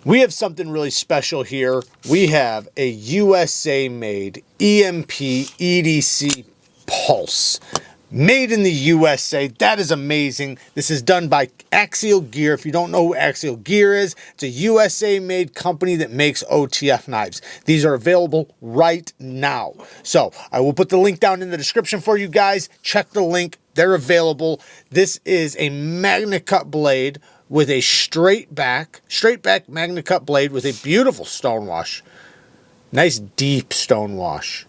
we have something really special here. We have a USA-made EMPEDC Pulse. Made in the USA. That is amazing. This is done by Axial Gear. If you don't know who Axial Gear is, it's a USA-made company that makes OTF knives. These are available right now. So I will put the link down in the description for you guys. Check the link. They're available. This is a MAGNACUT blade with a straight back MAGNACUT blade with a beautiful stone wash. Nice deep stone wash.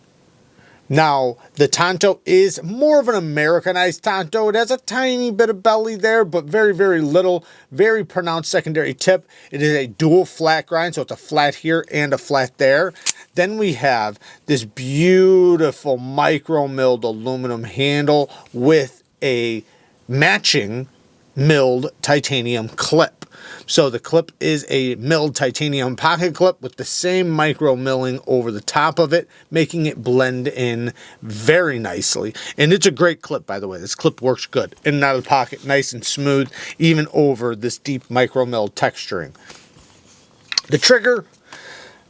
Now, the Tanto is more of an Americanized Tanto. It has a tiny bit of belly there, but very, very little. Very pronounced secondary tip. It is a dual flat grind, so it's a flat here and a flat there. Then we have this beautiful micro-milled aluminum handle with a matching milled titanium clip. So the clip is a milled titanium pocket clip with the same micro milling over the top of it, making it blend in very nicely. And it's a great clip, by the way. This clip works good. In and out of the pocket, nice and smooth, even over this deep micro milled texturing. The trigger,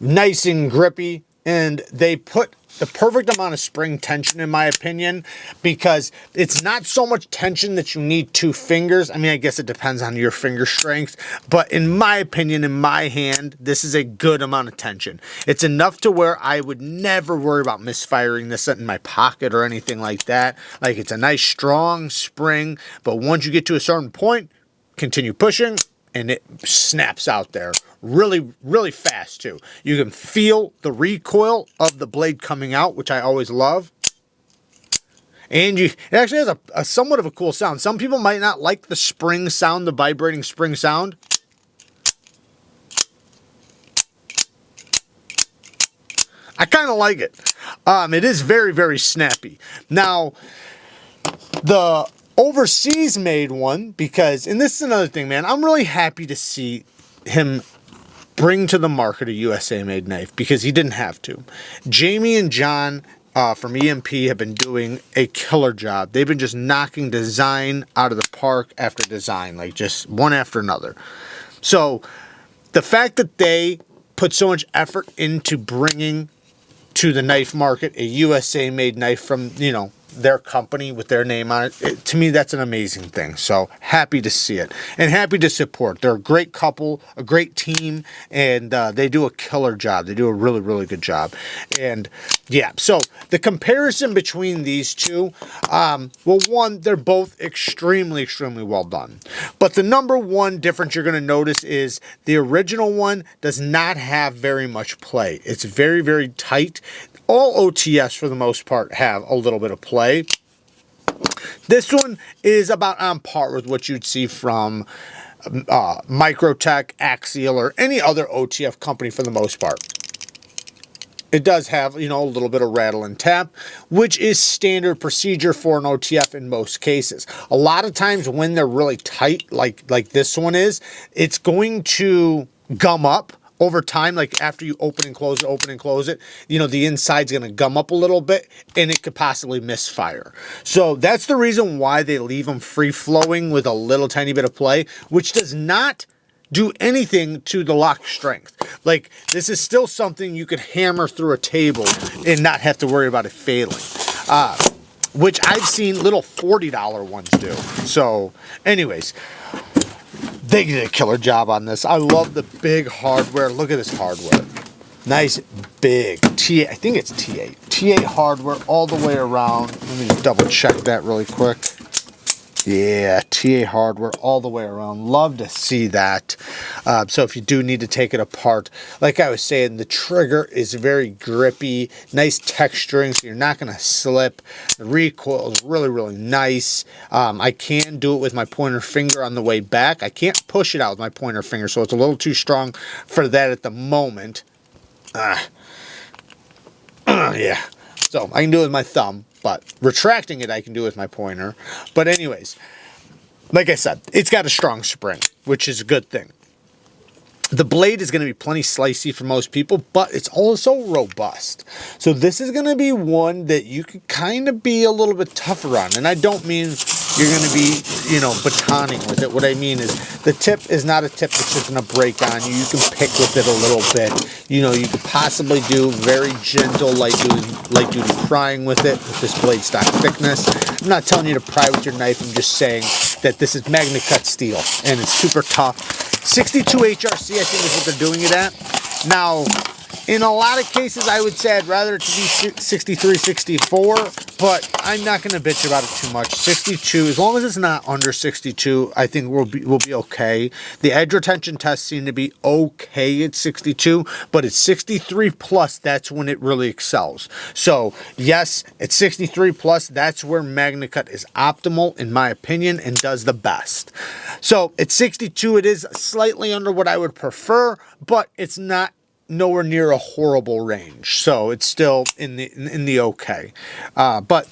nice and grippy, and they put the perfect amount of spring tension, in my opinion, because it's not so much tension that you need 2 fingers. I mean, I guess it depends on your finger strength, but in my opinion, in my hand, this is a good amount of tension. It's enough to where I would never worry about misfiring this in my pocket or anything like that. Like, it's a nice strong spring, but once you get to a certain point, continue pushing, and it snaps out there really, really fast too. You can feel the recoil of the blade coming out, which I always love. And it actually has a somewhat of a cool sound. Some people might not like the spring sound, the vibrating spring sound. I kind of like it. It is very, very snappy. Now, the overseas made one, because, and this is another thing, man, I'm really happy to see him bring to the market a USA made knife, because he didn't have to. Jamie and John from EMP have been doing a killer job. They've been just knocking design out of the park after design, like just one after another. So the fact that they put so much effort into bringing to the knife market a USA made knife from, you know, their company with their name on it, to me, that's an amazing thing. So happy to see it and happy to support. They're a great couple, a great team, and they do a killer job. They do a really, really good job. And yeah, so the comparison between these two, well, one, they're both extremely, extremely well done. But the number one difference you're going to notice is the original one does not have very much play. It's very, very tight. All OTS, for the most part, have a little bit of play. This one is about on par with what you'd see from Microtech, Axial, or any other OTF company for the most part. It does have, you know, a little bit of rattle and tap, which is standard procedure for an OTF in most cases. A lot of times when they're really tight, like this one is, it's going to gum up over time. Like after you open and close it, you know, the inside's going to gum up a little bit and it could possibly misfire. So that's the reason why they leave them free flowing with a little tiny bit of play, which does not do anything to the lock strength. Like, this is still something you could hammer through a table and not have to worry about it failing. Which I've seen little $40 ones do. So anyways, they did a killer job on this. I love the big hardware. Look at this hardware. Nice big I think it's T8. T8 hardware all the way around. Let me just double check that really quick. Yeah, TA hardware all the way around. Love to see that. So if you do need to take it apart, like I was saying, the trigger is very grippy, nice texturing, so you're not going to slip. The recoil is really, really nice. I can do it with my pointer finger on the way back. I can't push it out with my pointer finger, so it's a little too strong for that at the moment. Yeah, so I can do it with my thumb. But retracting it, I can do with my pointer. But anyways, like I said, it's got a strong spring, which is a good thing. The blade is going to be plenty slicey for most people, but it's also robust. So this is going to be one that you can kind of be a little bit tougher on. And I don't mean you're going to be, you know, batoning with it. What I mean is the tip is not a tip that's just going to break on you. You can pick with it a little bit. You know, you could possibly do very gentle light duty prying with it with this blade stock thickness. I'm not telling you to pry with your knife. I'm just saying that this is MAGNACUT steel and it's super tough. 62 HRC, I think, is what they're doing it at. Now, in a lot of cases, I would say I'd rather it to be 63, 64, but I'm not going to bitch about it too much. 62, as long as it's not under 62, I think we'll be okay. The edge retention tests seem to be okay at 62, but at 63 plus, that's when it really excels. So yes, at 63 plus, that's where MAGNACUT is optimal, in my opinion, and does the best. So at 62, it is slightly under what I would prefer, but it's not nowhere near a horrible range, so it's still in the okay. But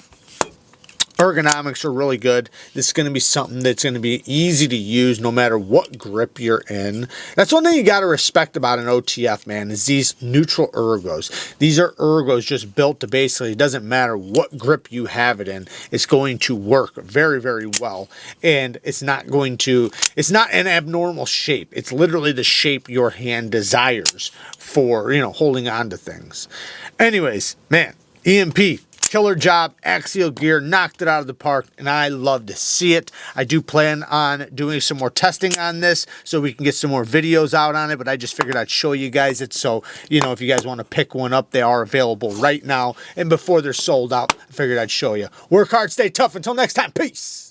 ergonomics are really good. This is going to be something that's going to be easy to use no matter what grip you're in. That's one thing you got to respect about an OTF, man, is these neutral ergos. These are ergos just built to basically, it doesn't matter what grip you have it in, it's going to work very, very well. And it's not an abnormal shape. It's literally the shape your hand desires for, you know, holding on to things. Anyways, man, EMP, killer job. Axial gear knocked it out of the park, and I love to see it. I do plan on doing some more testing on this so we can get some more videos out on it, but I just figured I'd show you guys it. So, you know, if you guys want to pick one up, they are available right now. And before they're sold out, I figured I'd show you. Work hard, stay tough. Until next time, peace.